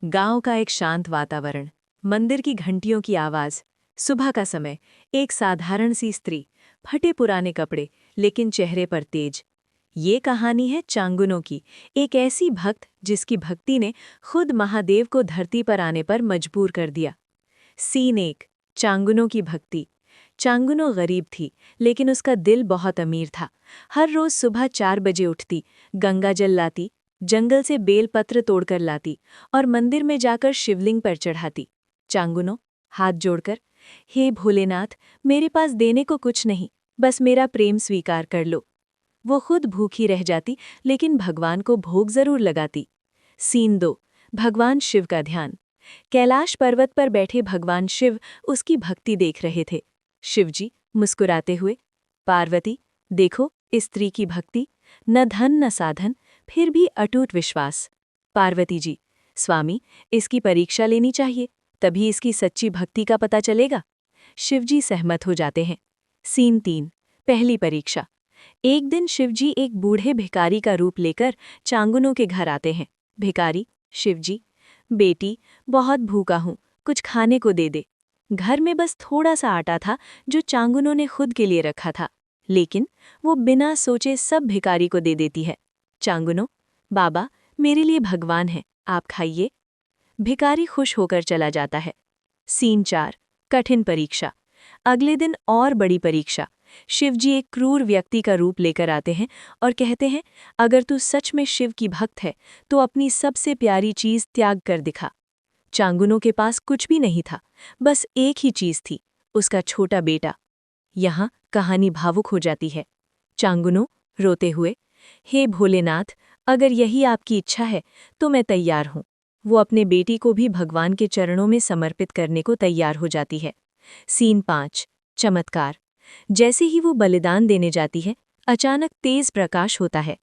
गांव का एक शांत वातावरण, मंदिर की घंटियों की आवाज, सुबह का समय, एक साधारण सी स्त्री, फटे पुराने कपड़े, लेकिन चेहरे पर तेज। ये कहानी है चांगुनो की, एक ऐसी भक्त जिसकी भक्ति ने खुद महादेव को धरती पर आने पर मजबूर कर दिया। सीन 1। चांगुनो की भक्ति। चांगुनो गरीब थी, लेकिन उसका दिल बहुत अमीर था। हर रोज सुबह 4 बजे उठती, गंगा जल लाती, जंगल से बेलपत्र तोड़कर लाती और मंदिर में जाकर शिवलिंग पर चढ़ाती। चांगुनो हाथ जोड़कर, हे भोलेनाथ, मेरे पास देने को कुछ नहीं, बस मेरा प्रेम स्वीकार कर लो। वो खुद भूखी रह जाती, लेकिन भगवान को भोग जरूर लगाती। सीन 2। भगवान शिव का ध्यान। कैलाश पर्वत पर बैठे भगवान शिव उसकी भक्ति देख रहे थे। शिवजी मुस्कुराते हुए, पार्वती, देखो इस स्त्री की भक्ति, न धन न साधन, फिर भी अटूट विश्वास। पार्वती जी, स्वामी, इसकी परीक्षा लेनी चाहिए, तभी इसकी सच्ची भक्ति का पता चलेगा। शिवजी सहमत हो जाते हैं। सीन 3। पहली परीक्षा। एक दिन शिवजी एक बूढ़े भिखारी का रूप लेकर चांगुनो के घर आते हैं। भिखारी, शिवजी, बेटी, बहुत भूखा हूँ, कुछ खाने को दे दे। घर में बस थोड़ा सा आटा था जो चांगुनो ने खुद के लिए रखा था, लेकिन वो बिना सोचे सब भिखारी को दे देती है। चांगुनो, बाबा, मेरे लिए भगवान है, आप खाइए। भिखारी खुश होकर चला जाता है। सीन 4। कठिन परीक्षा। अगले दिन और बड़ी परीक्षा। शिवजी एक क्रूर व्यक्ति का रूप लेकर आते हैं और कहते हैं, अगर तू सच में शिव की भक्त है तो अपनी सबसे प्यारी चीज त्याग कर दिखा। चांगुनो के पास कुछ भी नहीं था, बस एक ही चीज थी, उसका छोटा बेटा। यहाँ कहानी भावुक हो जाती है। चांगुनो रोते हुए, हे भोलेनाथ, अगर यही आपकी इच्छा है तो मैं तैयार हूँ। वो अपने बेटी को भी भगवान के चरणों में समर्पित करने को तैयार हो जाती है। सीन 5। चमत्कार। जैसे ही वो बलिदान देने जाती है, अचानक तेज प्रकाश होता है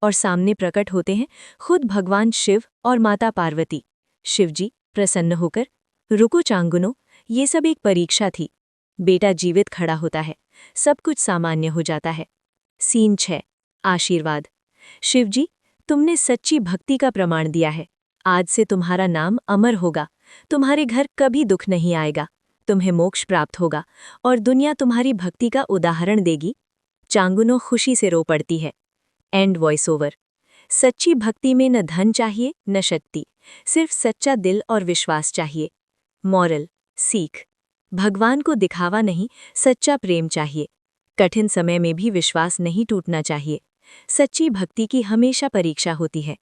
और सामने प्रकट होते हैं खुद भगवान शिव और माता पार्वती। शिवजी प्रसन्न होकर, रुको चांगुनो, ये सब एक परीक्षा थी। बेटा जीवित खड़ा होता है, सब कुछ सामान्य हो जाता है। सीन 6। आशीर्वाद। शिवजी, तुमने सच्ची भक्ति का प्रमाण दिया है, आज से तुम्हारा नाम अमर होगा, तुम्हारे घर कभी दुख नहीं आएगा, तुम्हें मोक्ष प्राप्त होगा और दुनिया तुम्हारी भक्ति का उदाहरण देगी। चांगुनो खुशी से रो पड़ती है। And voice over. सच्ची भक्ति में न धन चाहिए न शक्ति, सिर्फ सच्चा दिल और विश्वास चाहिए। मॉरल, सीख, भगवान को दिखावा नहीं, सच्चा प्रेम चाहिए। कठिन समय में भी विश्वास नहीं टूटना चाहिए। सच्ची भक्ति की हमेशा परीक्षा होती है।